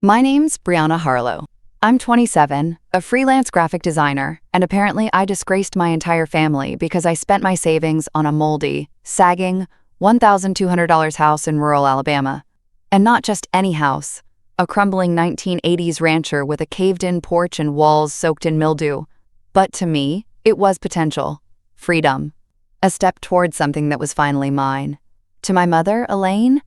My name's Brianna Harlow. I'm 27, a freelance graphic designer, and apparently I disgraced my entire family because I spent my savings on a moldy, sagging, $1,200 house in rural Alabama. And not just any house, a crumbling 1980s rancher with a caved-in porch and walls soaked in mildew. But to me, it was potential. Freedom. A step towards something that was finally mine. To my mother, Elaine,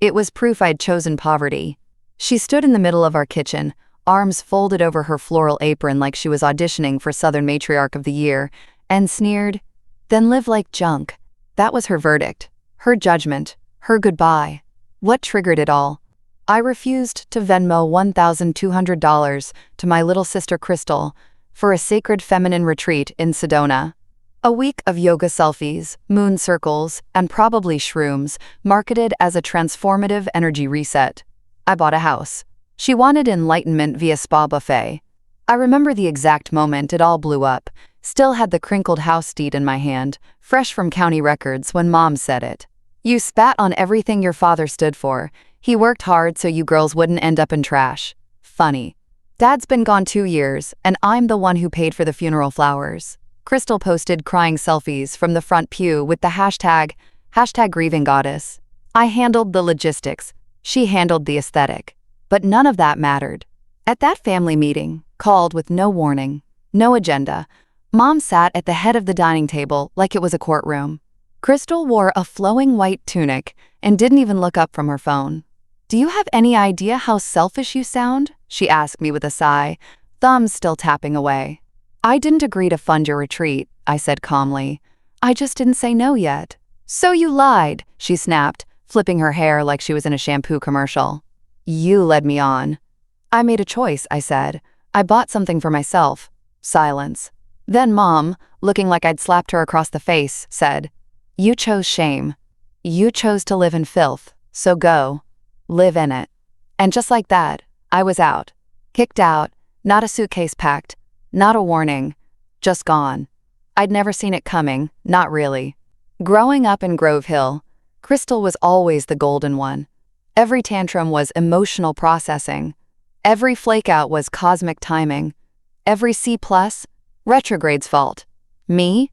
it was proof I'd chosen poverty. She stood in the middle of our kitchen, arms folded over her floral apron like she was auditioning for Southern Matriarch of the Year, and sneered, "Then live like junk." That was her verdict, her judgment, her goodbye. What triggered it all? I refused to Venmo $1,200 to my little sister Crystal for a sacred feminine retreat in Sedona. A week of yoga selfies, moon circles, and probably shrooms, marketed as a transformative energy reset. I bought a house. She wanted enlightenment via spa buffet. I remember the exact moment it all blew up. Still had the crinkled house deed in my hand, fresh from county records when Mom said it. "You spat on everything your father stood for. He worked hard so you girls wouldn't end up in trash." Funny. Dad's been gone 2 years, and I'm the one who paid for the funeral flowers. Crystal posted crying selfies from the front pew with the hashtag grieving goddess. I handled the logistics. She handled the aesthetic. But none of that mattered. At that family meeting, called with no warning, no agenda, Mom sat at the head of the dining table like it was a courtroom. Crystal wore a flowing white tunic and didn't even look up from her phone. "Do you have any idea how selfish you sound?" she asked me with a sigh, thumbs still tapping away. "I didn't agree to fund your retreat," I said calmly. "I just didn't say no yet." "So you lied," she snapped, flipping her hair like she was in a shampoo commercial. "You led me on." "I made a choice," I said. "I bought something for myself." Silence. Then Mom, looking like I'd slapped her across the face, said, "You chose shame. You chose to live in filth, so go. Live in it." And just like that, I was out. Kicked out, not a suitcase packed, not a warning, just gone. I'd never seen it coming, not really. Growing up in Grove Hill, Crystal was always the golden one. Every tantrum was emotional processing. Every flakeout was cosmic timing. Every C+, retrograde's fault. Me?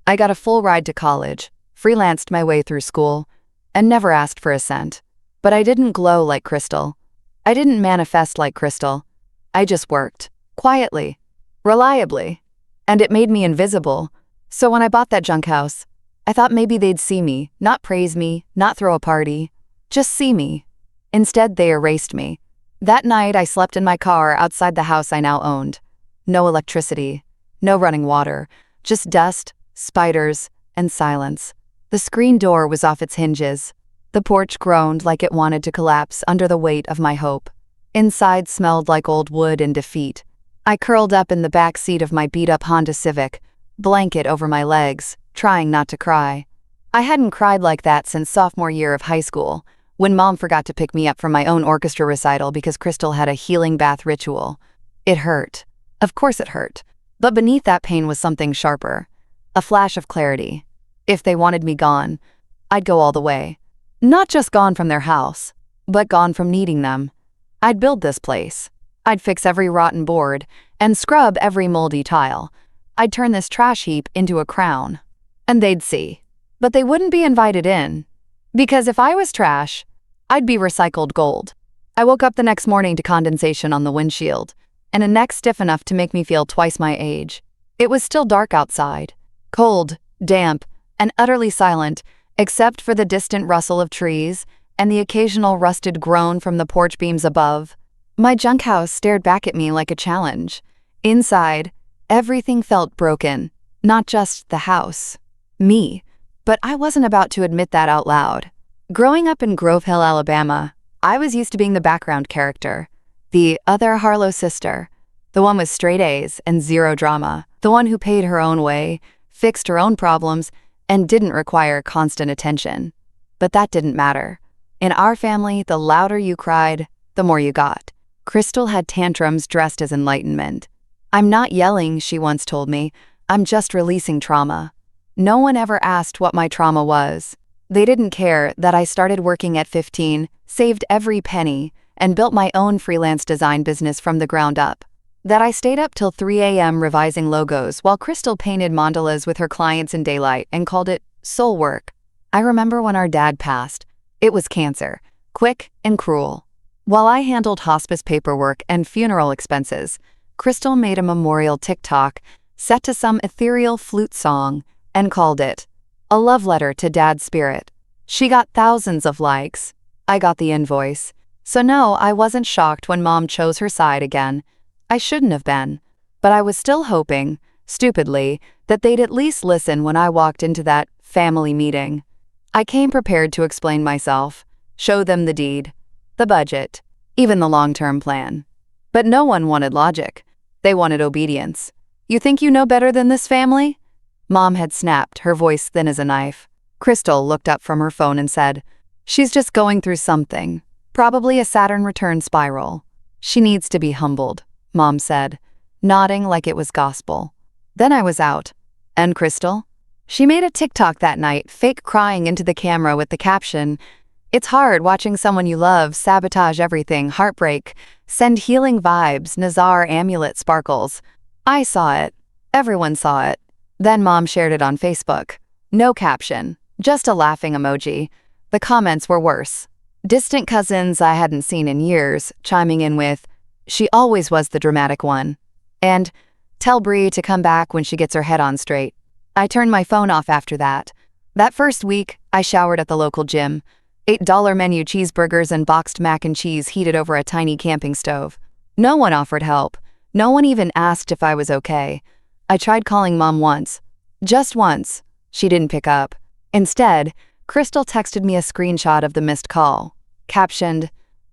I got a full ride to college, freelanced my way through school, and never asked for a cent. But I didn't glow like Crystal. I didn't manifest like Crystal. I just worked, quietly, reliably. And it made me invisible. So when I bought that junk house, I thought maybe they'd see me, not praise me, not throw a party, just see me. Instead, they erased me. That night, I slept in my car outside the house I now owned. No electricity, no running water, just dust, spiders, and silence. The screen door was off its hinges. The porch groaned like it wanted to collapse under the weight of my hope. Inside smelled like old wood and defeat. I curled up in the back seat of my beat-up Honda Civic, blanket over my legs, trying not to cry. I hadn't cried like that since sophomore year of high school, when Mom forgot to pick me up from my own orchestra recital because Crystal had a healing bath ritual. It hurt. Of course it hurt. But beneath that pain was something sharper. A flash of clarity. If they wanted me gone, I'd go all the way. Not just gone from their house, but gone from needing them. I'd build this place. I'd fix every rotten board and scrub every moldy tile. I'd turn this trash heap into a crown. And they'd see. But they wouldn't be invited in. Because if I was trash, I'd be recycled gold. I woke up the next morning to condensation on the windshield, and a neck stiff enough to make me feel twice my age. It was still dark outside. Cold, damp, and utterly silent, except for the distant rustle of trees and the occasional rusted groan from the porch beams above. My junk house stared back at me like a challenge. Inside, everything felt broken. Not just the house. Me. But I wasn't about to admit that out loud. Growing up in Grove Hill, Alabama, I was used to being the background character. The other Harlow sister. The one with straight A's and zero drama. The one who paid her own way, fixed her own problems, and didn't require constant attention. But that didn't matter. In our family, the louder you cried, the more you got. Crystal had tantrums dressed as enlightenment. "I'm not yelling," she once told me. "I'm just releasing trauma." No one ever asked what my trauma was. They didn't care that I started working at 15, saved every penny, and built my own freelance design business from the ground up. That I stayed up till 3 a.m. revising logos while Crystal painted mandalas with her clients in daylight and called it soul work. I remember when our dad passed. It was cancer, quick and cruel. While I handled hospice paperwork and funeral expenses, Crystal made a memorial TikTok set to some ethereal flute song and called it a love letter to Dad's spirit. She got thousands of likes. I got the invoice. So no, I wasn't shocked when Mom chose her side again. I shouldn't have been. But I was still hoping, stupidly, that they'd at least listen when I walked into that family meeting. I came prepared to explain myself, show them the deed, the budget, even the long-term plan. But no one wanted logic. They wanted obedience. You think you know better than this family? Mom had snapped, her voice thin as a knife. Crystal looked up from her phone and said, "She's just going through something, probably a Saturn return spiral. She needs to be humbled," Mom said, nodding like it was gospel. Then I was out. And Crystal? She made a TikTok that night, fake crying into the camera with the caption, "It's hard watching someone you love sabotage everything, heartbreak, send healing vibes, Nazar amulet sparkles." I saw it. Everyone saw it. Then Mom shared it on Facebook. No caption, just a laughing emoji. The comments were worse. Distant cousins I hadn't seen in years, chiming in with, "She always was the dramatic one," and "Tell Bree to come back when she gets her head on straight." I turned my phone off after that. That first week, I showered at the local gym. $8 menu cheeseburgers and boxed mac and cheese heated over a tiny camping stove. No one offered help. No one even asked if I was okay. I tried calling Mom once. Just once. She didn't pick up. Instead, Crystal texted me a screenshot of the missed call, captioned,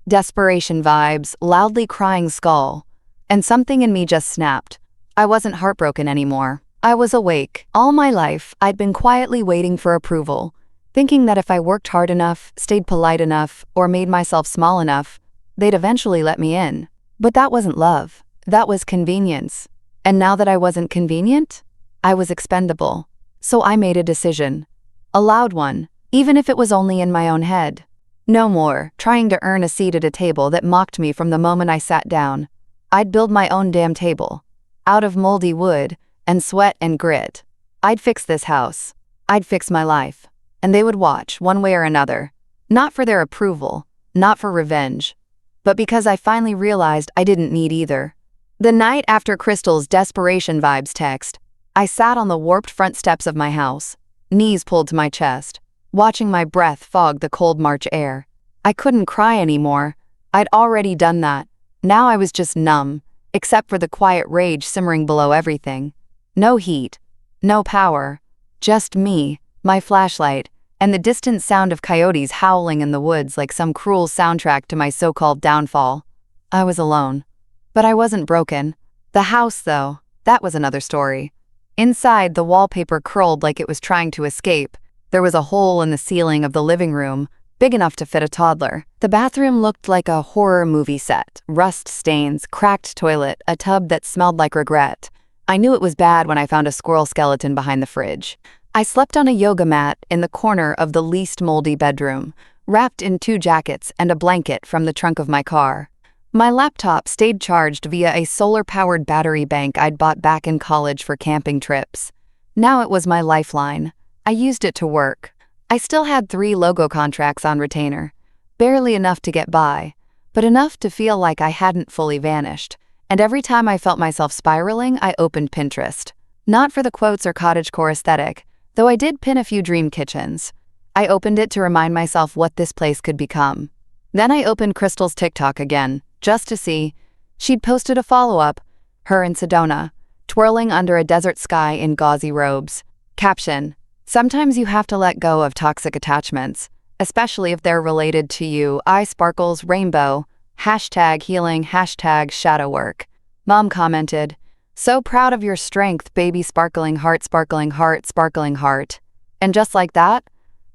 "Desperation vibes, loudly crying skull." And something in me just snapped. I wasn't heartbroken anymore. I was awake. All my life, I'd been quietly waiting for approval, thinking that if I worked hard enough, stayed polite enough, or made myself small enough, they'd eventually let me in. But that wasn't love. That was convenience. And now that I wasn't convenient, I was expendable. So I made a decision. A loud one, even if it was only in my own head. No more trying to earn a seat at a table that mocked me from the moment I sat down. I'd build my own damn table. Out of moldy wood and sweat and grit. I'd fix this house. I'd fix my life. And they would watch, one way or another. Not for their approval, not for revenge, but because I finally realized I didn't need either. The night after Crystal's desperation vibes text, I sat on the warped front steps of my house, knees pulled to my chest, watching my breath fog the cold March air. I couldn't cry anymore. I'd already done that. Now I was just numb, except for the quiet rage simmering below everything. No heat, no power, just me, my flashlight, and the distant sound of coyotes howling in the woods like some cruel soundtrack to my so-called downfall. I was alone. But I wasn't broken. The house, though, that was another story. Inside, the wallpaper curled like it was trying to escape. There was a hole in the ceiling of the living room, big enough to fit a toddler. The bathroom looked like a horror movie set. Rust stains, cracked toilet, a tub that smelled like regret. I knew it was bad when I found a squirrel skeleton behind the fridge. I slept on a yoga mat in the corner of the least moldy bedroom, wrapped in 2 jackets and a blanket from the trunk of my car. My laptop stayed charged via a solar-powered battery bank I'd bought back in college for camping trips. Now it was my lifeline. I used it to work. I still had 3 logo contracts on retainer. Barely enough to get by, but enough to feel like I hadn't fully vanished. And every time I felt myself spiraling, I opened Pinterest. Not for the quotes or cottagecore aesthetic, though I did pin a few dream kitchens. I opened it to remind myself what this place could become. Then I opened Crystal's TikTok again, just to see. She'd posted a follow-up, her in Sedona, twirling under a desert sky in gauzy robes. Caption, "Sometimes you have to let go of toxic attachments, especially if they're related to you. Eye sparkles, rainbow, #healing, #shadow work." Mom commented, "So proud of your strength, baby, sparkling heart, sparkling heart, sparkling heart." And just like that,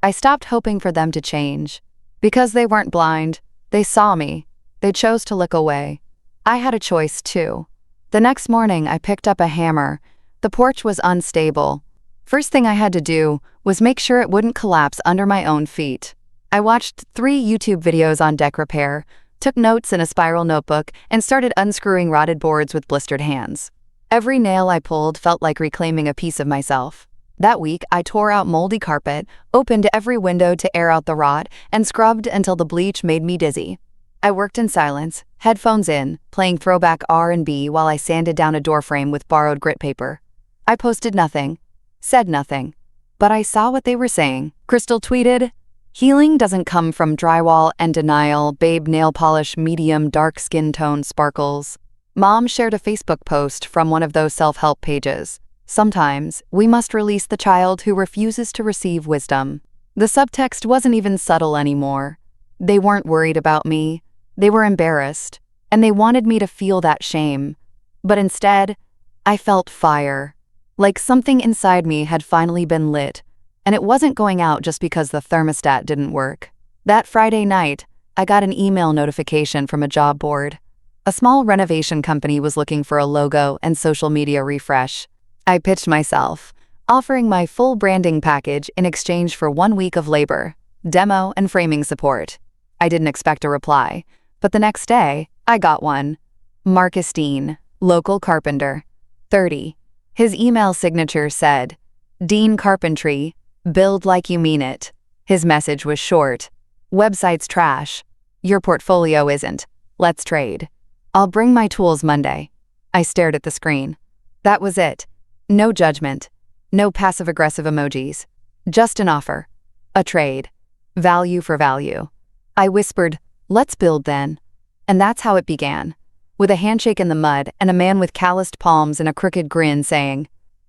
I stopped hoping for them to change. Because they weren't blind, they saw me. They chose to look away. I had a choice too. The next morning, I picked up a hammer. The porch was unstable. First thing I had to do was make sure it wouldn't collapse under my own feet. I watched 3 YouTube videos on deck repair, took notes in a spiral notebook, and started unscrewing rotted boards with blistered hands. Every nail I pulled felt like reclaiming a piece of myself. That week, I tore out moldy carpet, opened every window to air out the rot, and scrubbed until the bleach made me dizzy. I worked in silence, headphones in, playing throwback R&B while I sanded down a doorframe with borrowed grit paper. I posted nothing, said nothing, but I saw what they were saying. Crystal tweeted, "Healing doesn't come from drywall and denial, babe nail polish medium dark skin tone sparkles." Mom shared a Facebook post from one of those self-help pages. "Sometimes, we must release the child who refuses to receive wisdom." The subtext wasn't even subtle anymore. They weren't worried about me. They were embarrassed, and they wanted me to feel that shame. But instead, I felt fire. Like something inside me had finally been lit, and it wasn't going out just because the thermostat didn't work. That Friday night, I got an email notification from a job board. A small renovation company was looking for a logo and social media refresh. I pitched myself, offering my full branding package in exchange for 1 week of labor, demo, and framing support. I didn't expect a reply, but the next day, I got one. Marcus Dean, local carpenter, 30. His email signature said, "Dean Carpentry, build like you mean it." His message was short. "Website's trash. Your portfolio isn't. Let's trade. I'll bring my tools Monday." I stared at the screen. That was it. No judgment. No passive-aggressive emojis. Just an offer. A trade. Value for value. I whispered, "Let's build then." And that's how it began. With a handshake in the mud and a man with calloused palms and a crooked grin saying,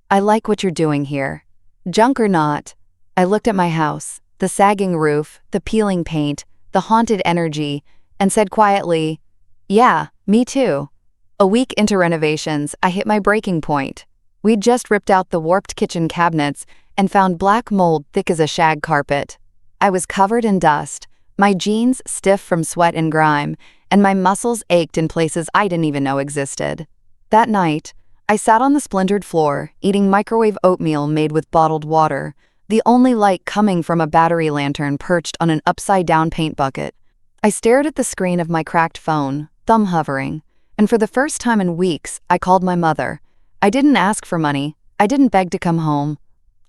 "I like what you're doing here. Junk or not." I looked at my house, the sagging roof, the peeling paint, the haunted energy, and said quietly, "Yeah, me too." A week into renovations, I hit my breaking point. We'd just ripped out the warped kitchen cabinets and found black mold thick as a shag carpet. I was covered in dust, my jeans stiff from sweat and grime, and my muscles ached in places I didn't even know existed. That night, I sat on the splintered floor, eating microwave oatmeal made with bottled water, the only light coming from a battery lantern perched on an upside-down paint bucket. I stared at the screen of my cracked phone, thumb hovering, and for the first time in weeks, I called my mother. I didn't ask for money. I didn't beg to come home.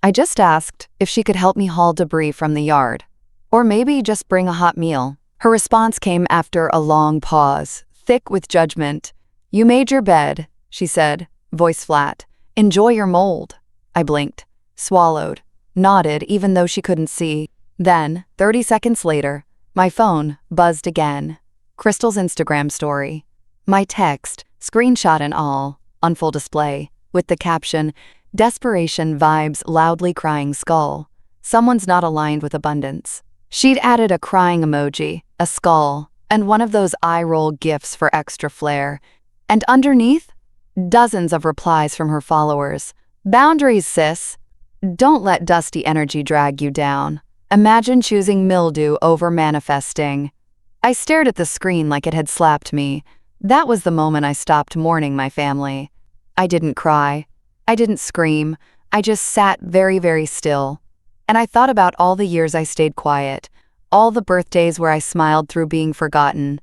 I just asked if she could help me haul debris from the yard. Or maybe just bring a hot meal. Her response came after a long pause, thick with judgment. "You made your bed," she said, voice flat. "Enjoy your mold." I blinked, swallowed, nodded even though she couldn't see. Then, 30 seconds later, my phone buzzed again. Crystal's Instagram story. My text, screenshot and all, on full display, with the caption, "Desperation vibes loudly crying skull. Someone's not aligned with abundance." She'd added a crying emoji, a skull, and one of those eye-roll gifs for extra flair. And underneath, dozens of replies from her followers. "Boundaries, sis. Don't let dusty energy drag you down. Imagine choosing mildew over manifesting." I stared at the screen like it had slapped me. That was the moment I stopped mourning my family. I didn't cry. I didn't scream. I just sat very, very still. And I thought about all the years I stayed quiet, all the birthdays where I smiled through being forgotten,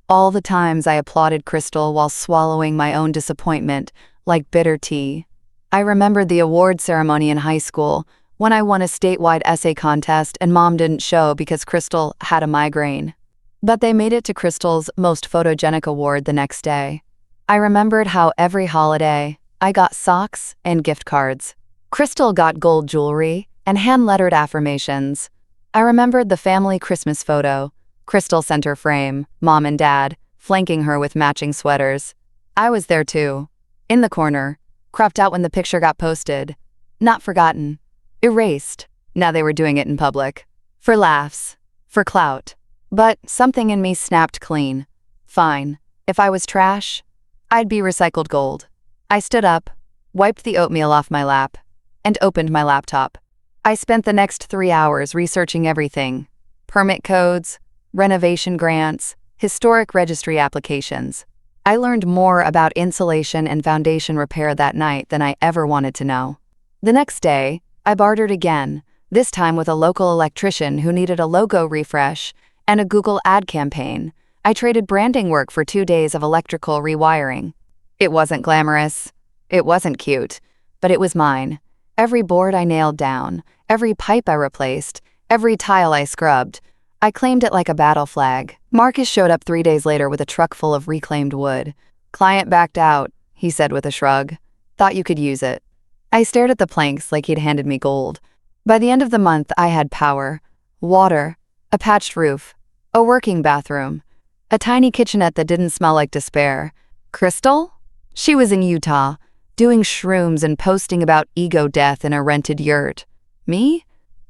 all the times I applauded Crystal while swallowing my own disappointment like bitter tea. I remembered the award ceremony in high school when I won a statewide essay contest and Mom didn't show because Crystal had a migraine. But they made it to Crystal's most photogenic award the next day. I remembered how every holiday, I got socks and gift cards. Crystal got gold jewelry and hand-lettered affirmations. I remembered the family Christmas photo, Crystal center frame, Mom and Dad, flanking her with matching sweaters. I was there too, in the corner, cropped out when the picture got posted. Not forgotten. Erased. Now they were doing it in public. For laughs. For clout. But something in me snapped clean. Fine. If I was trash, I'd be recycled gold. I stood up, wiped the oatmeal off my lap, and opened my laptop. I spent the next 3 hours researching everything. Permit codes, renovation grants, historic registry applications. I learned more about insulation and foundation repair that night than I ever wanted to know. The next day, I bartered again, this time with a local electrician who needed a logo refresh and a Google ad campaign. I traded branding work for 2 days of electrical rewiring. It wasn't glamorous. It wasn't cute. But it was mine. Every board I nailed down, every pipe I replaced, every tile I scrubbed, I claimed it like a battle flag. Marcus showed up 3 days later with a truck full of reclaimed wood. "Client backed out," he said with a shrug. "Thought you could use it." I stared at the planks like he'd handed me gold. By the end of the month, I had power, water, a patched roof, a working bathroom, a tiny kitchenette that didn't smell like despair. Crystal? She was in Utah, doing shrooms and posting about ego death in a rented yurt. Me?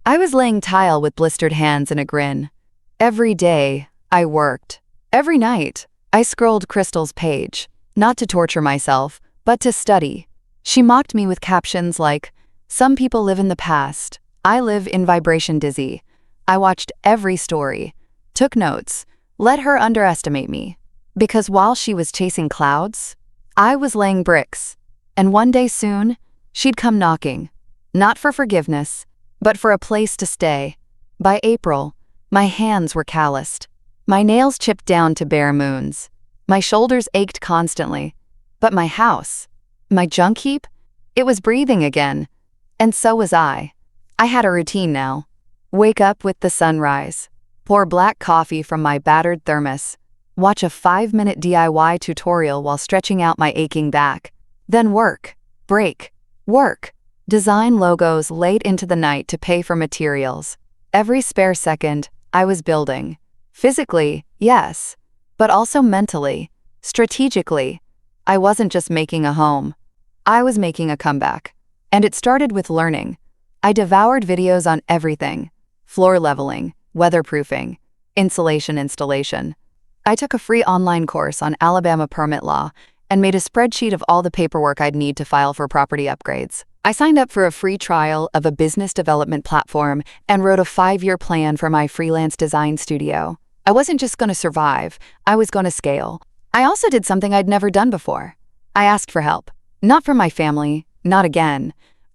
I was laying tile with blistered hands and a grin. Every day, I worked. Every night, I scrolled Crystal's page, not to torture myself, but to study. She mocked me with captions like, "Some people live in the past. I live in vibration dizzy." I watched every story, took notes, let her underestimate me. Because while she was chasing clouds, I was laying bricks. And one day soon, she'd come knocking. Not for forgiveness, but for a place to stay. By April, my hands were calloused. My nails chipped down to bare moons. My shoulders ached constantly. But my house, my junk heap, it was breathing again. And so was I. I had a routine now. Wake up with the sunrise. Pour black coffee from my battered thermos. Watch a 5-minute DIY tutorial while stretching out my aching back. Then work, break, work. Design logos late into the night to pay for materials. Every spare second, I was building. Physically, yes, but also mentally, strategically. I wasn't just making a home. I was making a comeback. And it started with learning. I devoured videos on everything: floor leveling, weatherproofing, insulation installation. I took a free online course on Alabama permit law and made a spreadsheet of all the paperwork I'd need to file for property upgrades. I signed up for a free trial of a business development platform and wrote a 5-year plan for my freelance design studio. I wasn't just going to survive, I was going to scale. I also did something I'd never done before. I asked for help. Not from my family, not again.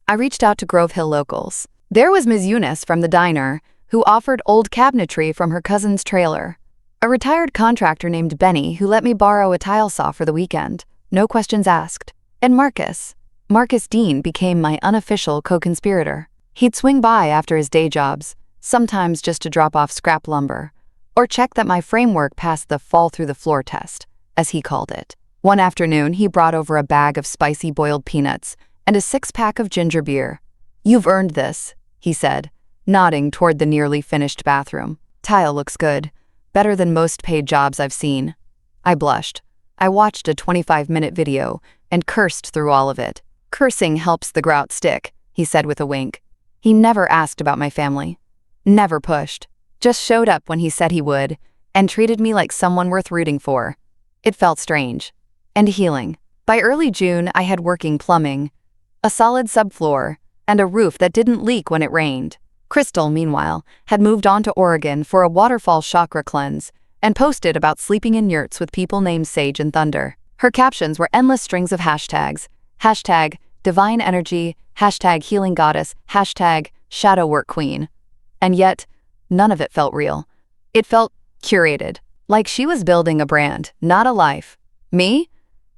I reached out to Grove Hill locals. There was Ms. Eunice from the diner, who offered old cabinetry from her cousin's trailer. A retired contractor named Benny who let me borrow a tile saw for the weekend. No questions asked. And Marcus Dean became my unofficial co-conspirator. He'd swing by after his day jobs, sometimes just to drop off scrap lumber, or check that my framework passed the fall-through-the-floor test, as he called it. One afternoon, he brought over a bag of spicy boiled peanuts and a 6-pack of ginger beer. "You've earned this," he said, nodding toward the nearly finished bathroom. "Tile looks good. Better than most paid jobs I've seen." I blushed. I watched a 25-minute video and cursed through all of it. "Cursing helps the grout stick," he said with a wink. He never asked about my family. Never pushed. Just showed up when he said he would and treated me like someone worth rooting for. It felt strange. And healing. By early June, I had working plumbing, a solid subfloor, and a roof that didn't leak when it rained. Crystal, meanwhile, had moved on to Oregon for a waterfall chakra cleanse and posted about sleeping in yurts with people named Sage and Thunder. Her captions were endless strings of hashtags. Hashtag divine energy, hashtag healing goddess, hashtag shadow work queen. And yet, none of it felt real. It felt curated, like she was building a brand, not a life. Me?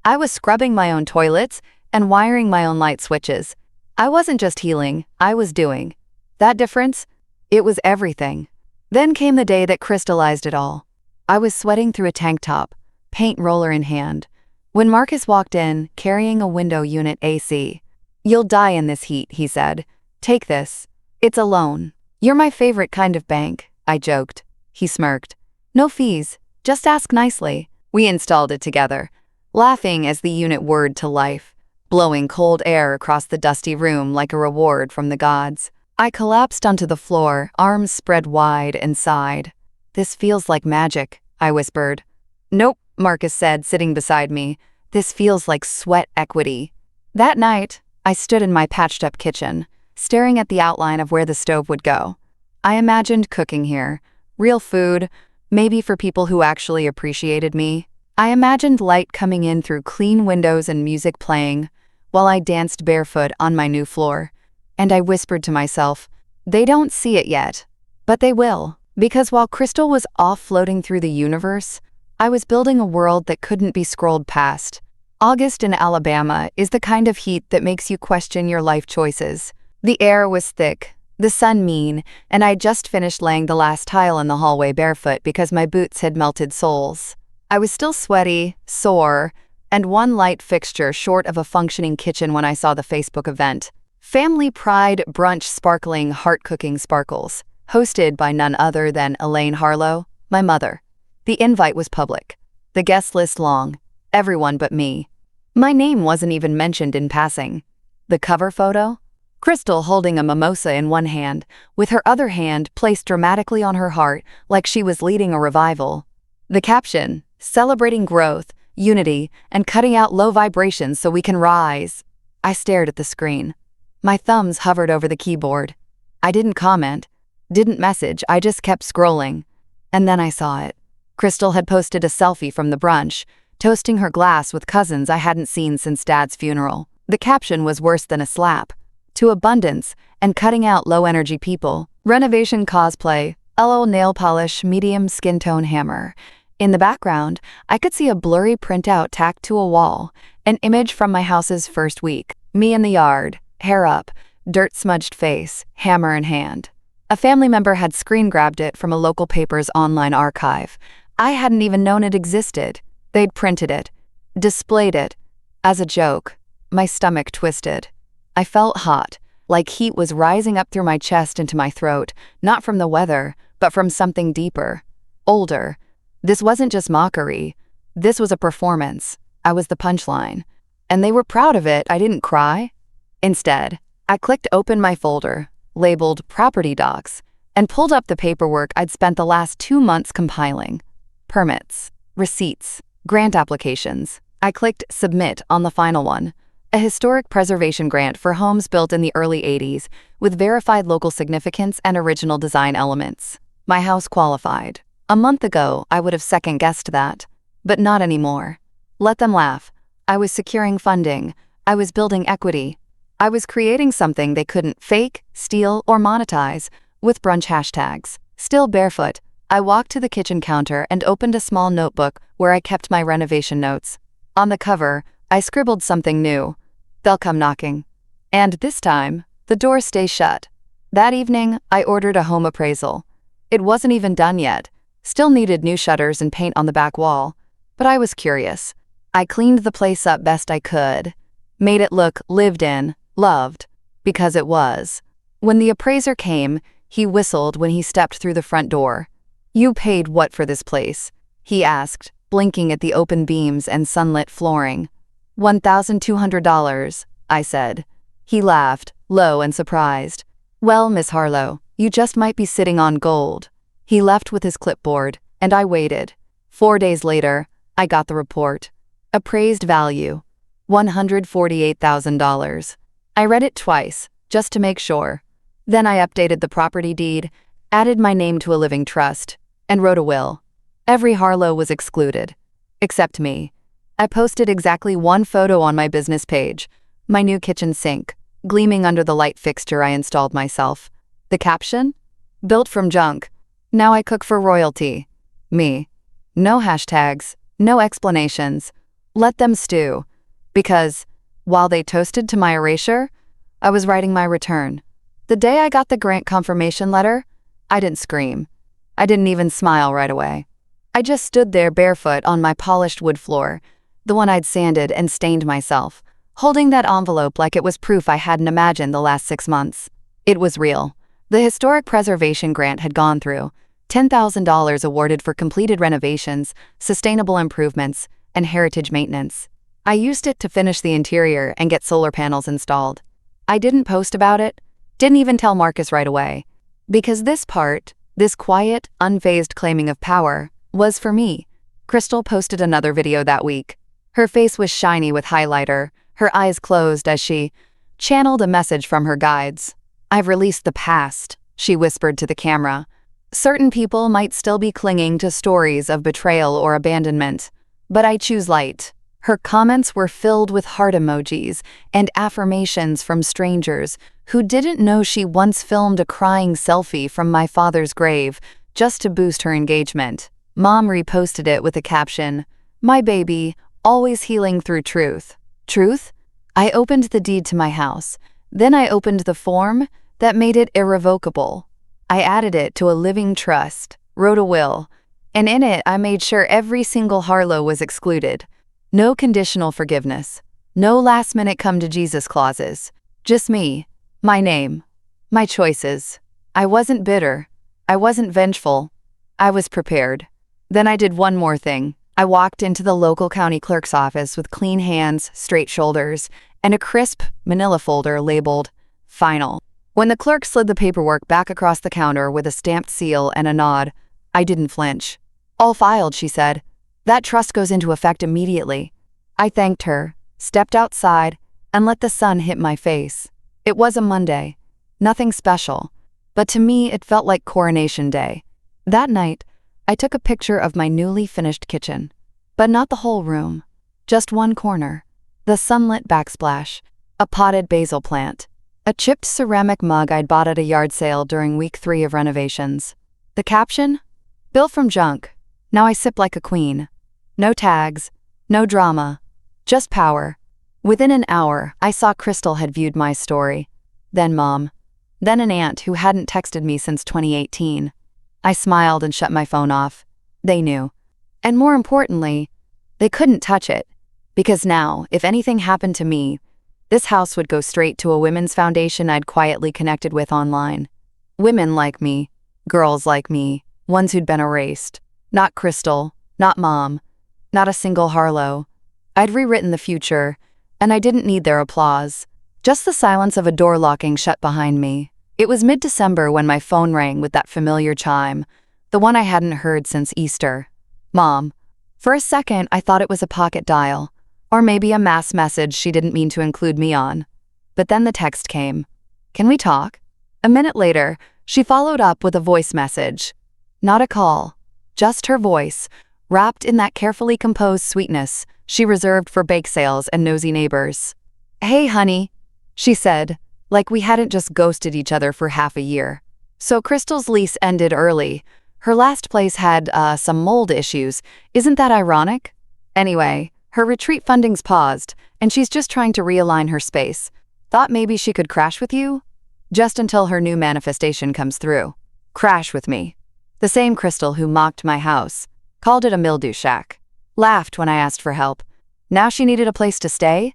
I was scrubbing my own toilets and wiring my own light switches. I wasn't just healing, I was doing. That difference? It was everything. Then came the day that crystallized it all. I was sweating through a tank top, paint roller in hand, when Marcus walked in, carrying a window unit AC. "You'll die in this heat," he said. "Take this. It's a loan." "You're my favorite kind of bank," I joked. He smirked. "No fees, just ask nicely." We installed it together, laughing as the unit whirred to life, blowing cold air across the dusty room like a reward from the gods. I collapsed onto the floor, arms spread wide, and sighed. "This feels like magic," I whispered. "Nope," Marcus said, sitting beside me. "This feels like sweat equity." That night, I stood in my patched-up kitchen, staring at the outline of where the stove would go. I imagined cooking here, real food, maybe for people who actually appreciated me. I imagined light coming in through clean windows and music playing, while I danced barefoot on my new floor. And I whispered to myself, they don't see it yet, but they will. Because while Crystal was off floating through the universe, I was building a world that couldn't be scrolled past. August in Alabama is the kind of heat that makes you question your life choices. The air was thick, the sun mean, and I'd just finished laying the last tile in the hallway barefoot because my boots had melted soles. I was still sweaty, sore, and one light fixture short of a functioning kitchen when I saw the Facebook event. Family Pride Brunch Sparkling Heart Cooking Sparkles, hosted by none other than Elaine Harlow, my mother. The invite was public. The guest list long. Everyone but me. My name wasn't even mentioned in passing. The cover photo? Crystal holding a mimosa in one hand, with her other hand placed dramatically on her heart like she was leading a revival. The caption, celebrating growth, unity, and cutting out low vibrations so we can rise. I stared at the screen. My thumbs hovered over the keyboard. I didn't comment, didn't message, I just kept scrolling. And then I saw it. Crystal had posted a selfie from the brunch, toasting her glass with cousins I hadn't seen since Dad's funeral. The caption was worse than a slap. To abundance and cutting out low-energy people. Renovation cosplay, LOL nail polish, medium skin tone hammer. In the background, I could see a blurry printout tacked to a wall, an image from my house's first week. Me in the yard, hair up, dirt-smudged face, hammer in hand. A family member had screen-grabbed it from a local paper's online archive. I hadn't even known it existed. They'd printed it, displayed it. As a joke, my stomach twisted. I felt hot, like heat was rising up through my chest into my throat, not from the weather, but from something deeper, older. This wasn't just mockery. This was a performance. I was the punchline. And they were proud of it. I didn't cry. Instead, I clicked open my folder, labeled Property Docs, and pulled up the paperwork I'd spent the last 2 months compiling. Permits, receipts, grant applications. I clicked Submit on the final one, a historic preservation grant for homes built in the early 80s with verified local significance and original design elements. My house qualified. A month ago, I would have second-guessed that, but not anymore. Let them laugh. I was securing funding. I was building equity. I was creating something they couldn't fake, steal, or monetize with brunch hashtags. Still barefoot, I walked to the kitchen counter and opened a small notebook where I kept my renovation notes. On the cover, I scribbled something new. They'll come knocking. And this time, the door stays shut. That evening, I ordered a home appraisal. It wasn't even done yet. Still needed new shutters and paint on the back wall. But I was curious. I cleaned the place up best I could. Made it look lived in, loved. Because it was. When the appraiser came, he whistled when he stepped through the front door. "You paid what for this place?" he asked, blinking at the open beams and sunlit flooring. $1,200, I said. He laughed, low and surprised. "Well, Miss Harlow, you just might be sitting on gold." He left with his clipboard, and I waited. 4 days later, I got the report. Appraised value, $148,000. I read it twice, just to make sure. Then I updated the property deed, added my name to a living trust, and wrote a will. Every Harlow was excluded, except me. I posted exactly one photo on my business page, my new kitchen sink, gleaming under the light fixture I installed myself. The caption? Built from junk. Now I cook for royalty. Me. No hashtags, no explanations. Let them stew. Because, while they toasted to my erasure, I was writing my return. The day I got the grant confirmation letter, I didn't scream. I didn't even smile right away. I just stood there barefoot on my polished wood floor, the one I'd sanded and stained myself, holding that envelope like it was proof I hadn't imagined the last 6 months. It was real. The historic preservation grant had gone through, $10,000 awarded for completed renovations, sustainable improvements, and heritage maintenance. I used it to finish the interior and get solar panels installed. I didn't post about it, didn't even tell Marcus right away. Because this part, this quiet, unfazed claiming of power, was for me. Crystal posted another video that week. Her face was shiny with highlighter, her eyes closed as she channeled a message from her guides. "I've released the past," she whispered to the camera. "Certain people might still be clinging to stories of betrayal or abandonment, but I choose light." Her comments were filled with heart emojis and affirmations from strangers who didn't know she once filmed a crying selfie from my father's grave just to boost her engagement. Mom reposted it with a caption, "My baby, always healing through truth." Truth? I opened the deed to my house. Then I opened the form that made it irrevocable. I added it to a living trust, wrote a will, and in it I made sure every single Harlow was excluded. No conditional forgiveness. No last-minute come-to-Jesus clauses. Just me, my name, my choices. I wasn't bitter. I wasn't vengeful. I was prepared. Then I did one more thing. I walked into the local county clerk's office with clean hands, straight shoulders, and a crisp manila folder labeled Final. When the clerk slid the paperwork back across the counter with a stamped seal and a nod, I didn't flinch. "All filed," she said. "That trust goes into effect immediately." I thanked her, stepped outside, and let the sun hit my face. It was a Monday. Nothing special. But to me, it felt like Coronation Day. That night, I took a picture of my newly finished kitchen. But not the whole room. Just one corner. The sunlit backsplash. A potted basil plant. A chipped ceramic mug I'd bought at a yard sale during week 3 of renovations. The caption? "Built from junk. Now I sip like a queen." No tags. No drama. Just power. Within an hour, I saw Crystal had viewed my story. Then Mom. Then an aunt who hadn't texted me since 2018. I smiled and shut my phone off. They knew. And more importantly, they couldn't touch it. Because now, if anything happened to me, this house would go straight to a women's foundation I'd quietly connected with online. Women like me. Girls like me. Ones who'd been erased. Not Crystal. Not Mom. Not a single Harlow. I'd rewritten the future, and I didn't need their applause. Just the silence of a door locking shut behind me. It was mid-December when my phone rang with that familiar chime, the one I hadn't heard since Easter. Mom. For a second, I thought it was a pocket dial, or maybe a mass message she didn't mean to include me on. But then the text came. "Can we talk?" A minute later, she followed up with a voice message. Not a call, just her voice, wrapped in that carefully composed sweetness she reserved for bake sales and nosy neighbors. "Hey, honey," she said, like we hadn't just ghosted each other for half a year. "So Crystal's lease ended early. Her last place had, some mold issues. Isn't that ironic? Anyway, her retreat funding's paused, and she's just trying to realign her space. Thought maybe she could crash with you? Just until her new manifestation comes through. Crash with me." The same Crystal who mocked my house, called it a mildew shack, laughed when I asked for help. Now she needed a place to stay?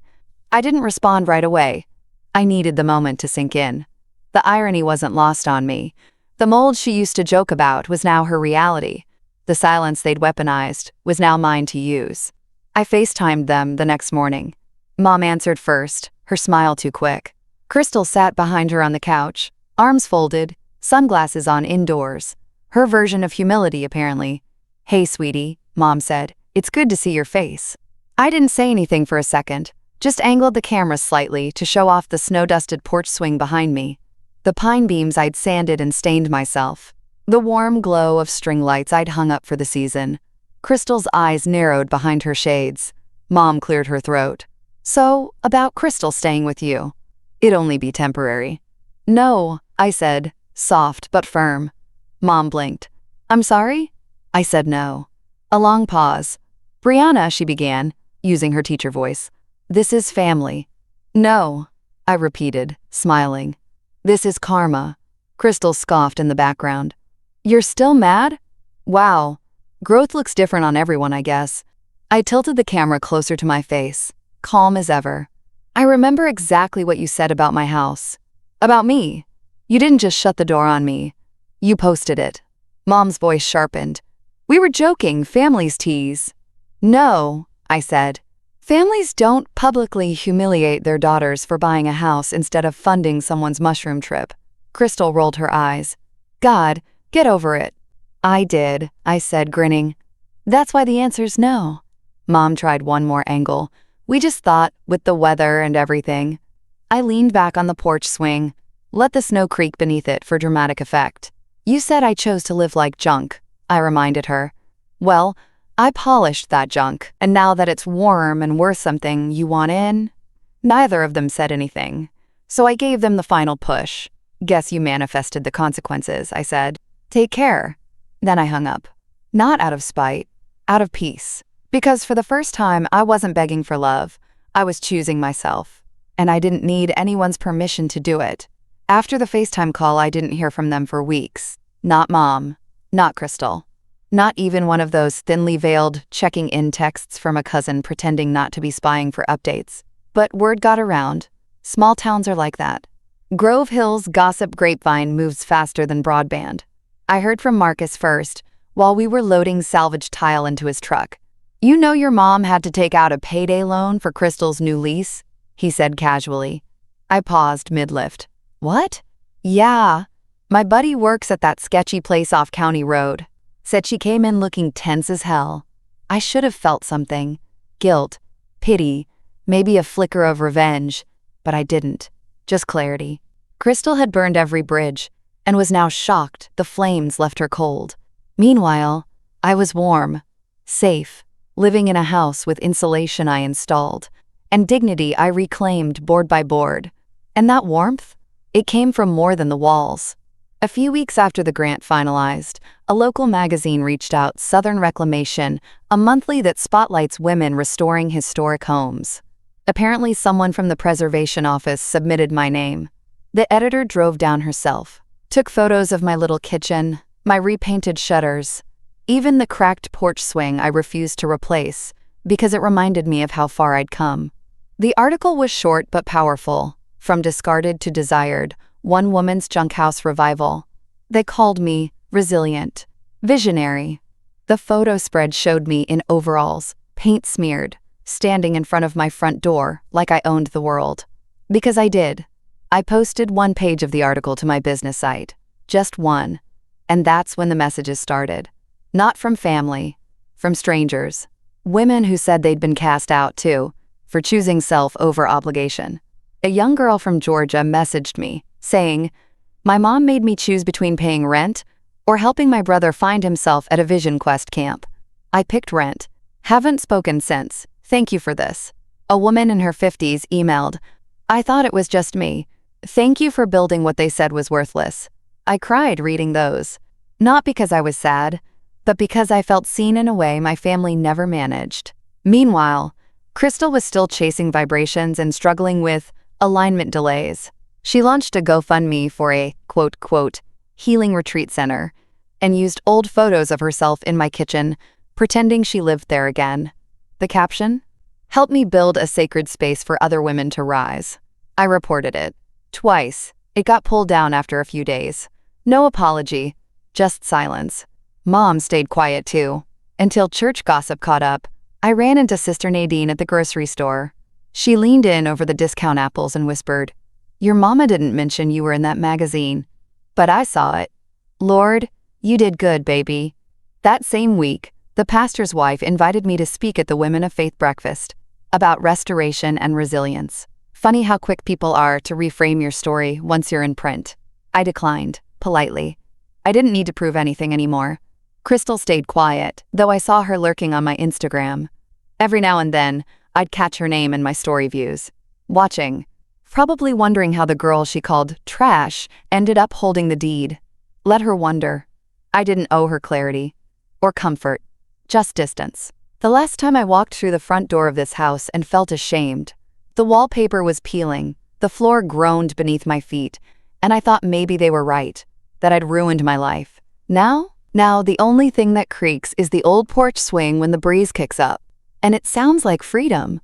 I didn't respond right away. I needed the moment to sink in. The irony wasn't lost on me. The mold she used to joke about was now her reality. The silence they'd weaponized was now mine to use. I FaceTimed them the next morning. Mom answered first, her smile too quick. Crystal sat behind her on the couch, arms folded, sunglasses on indoors. Her version of humility, apparently. "Hey, sweetie," Mom said. "It's good to see your face." I didn't say anything for a second, just angled the camera slightly to show off the snow-dusted porch swing behind me. The pine beams I'd sanded and stained myself. The warm glow of string lights I'd hung up for the season. Crystal's eyes narrowed behind her shades. Mom cleared her throat. "So, about Crystal staying with you. It'd only be temporary." "No," I said, soft but firm. Mom blinked. "I'm sorry?" I said no. A long pause. "Brianna," she began, using her teacher voice. "This is family." "No," I repeated, smiling. "This is karma." Crystal scoffed in the background. "You're still mad? Wow. Growth looks different on everyone, I guess." I tilted the camera closer to my face, calm as ever. "I remember exactly what you said about my house. About me. You didn't just shut the door on me. You posted it." Mom's voice sharpened. "We were joking, families tease." "No," I said. "Families don't publicly humiliate their daughters for buying a house instead of funding someone's mushroom trip." Crystal rolled her eyes. "God, get over it." "I did," I said, grinning. "That's why the answer's no." Mom tried one more angle. "We just thought, with the weather and everything." I leaned back on the porch swing, let the snow creak beneath it for dramatic effect. "You said I chose to live like junk," I reminded her. "Well, I polished that junk, and now that it's warm and worth something, you want in?" Neither of them said anything, so I gave them the final push. "Guess you manifested the consequences," I said. "Take care." Then I hung up. Not out of spite, out of peace. Because for the first time, I wasn't begging for love. I was choosing myself. And I didn't need anyone's permission to do it. After the FaceTime call, I didn't hear from them for weeks. Not Mom. Not Crystal. Not even one of those thinly veiled checking-in texts from a cousin pretending not to be spying for updates. But word got around. Small towns are like that. Grove Hill's gossip grapevine moves faster than broadband. I heard from Marcus first, while we were loading salvage tile into his truck. "You know your mom had to take out a payday loan for Crystal's new lease?" he said casually. I paused mid-lift. "What?" "Yeah. My buddy works at that sketchy place off County Road. Said she came in looking tense as hell. I should have felt something. Guilt, pity, maybe a flicker of revenge, but I didn't. Just clarity. Crystal had burned every bridge and was now shocked the flames left her cold. Meanwhile, I was warm, safe, living in a house with insulation I installed, and dignity I reclaimed board by board. And that warmth? It came from more than the walls. A few weeks after the grant finalized, a local magazine reached out, Southern Reclamation, a monthly that spotlights women restoring historic homes. Apparently someone from the preservation office submitted my name. The editor drove down herself, took photos of my little kitchen, my repainted shutters, even the cracked porch swing I refused to replace because it reminded me of how far I'd come. The article was short but powerful, from discarded to desired, one woman's junk house revival. They called me resilient, visionary. The photo spread showed me in overalls, paint smeared, standing in front of my front door like I owned the world. Because I did. I posted one page of the article to my business site. Just one. And that's when the messages started. Not from family, from strangers. Women who said they'd been cast out too, for choosing self over obligation. A young girl from Georgia messaged me, saying, "My mom made me choose between paying rent or helping my brother find himself at a Vision Quest camp. I picked rent. Haven't spoken since. Thank you for this." A woman in her 50s emailed, "I thought it was just me. Thank you for building what they said was worthless." I cried reading those. Not because I was sad, but because I felt seen in a way my family never managed. Meanwhile, Crystal was still chasing vibrations and struggling with alignment delays. She launched a GoFundMe for a, quote, healing retreat center, and used old photos of herself in my kitchen, pretending she lived there again. The caption? "Help me build a sacred space for other women to rise." I reported it. Twice. It got pulled down after a few days. No apology, just silence. Mom stayed quiet too. Until church gossip caught up, I ran into Sister Nadine at the grocery store. She leaned in over the discount apples and whispered, "Your mama didn't mention you were in that magazine, but I saw it. Lord, you did good, baby." That same week, the pastor's wife invited me to speak at the Women of Faith breakfast about restoration and resilience. Funny how quick people are to reframe your story once you're in print. I declined, politely. I didn't need to prove anything anymore. Crystal stayed quiet, though I saw her lurking on my Instagram. Every now and then, I'd catch her name in my story views. Watching. Probably wondering how the girl she called trash ended up holding the deed. Let her wonder. I didn't owe her clarity. Or comfort. Just distance. The last time I walked through the front door of this house and felt ashamed. The wallpaper was peeling, the floor groaned beneath my feet, and I thought maybe they were right, that I'd ruined my life. Now the only thing that creaks is the old porch swing when the breeze kicks up. And it sounds like freedom.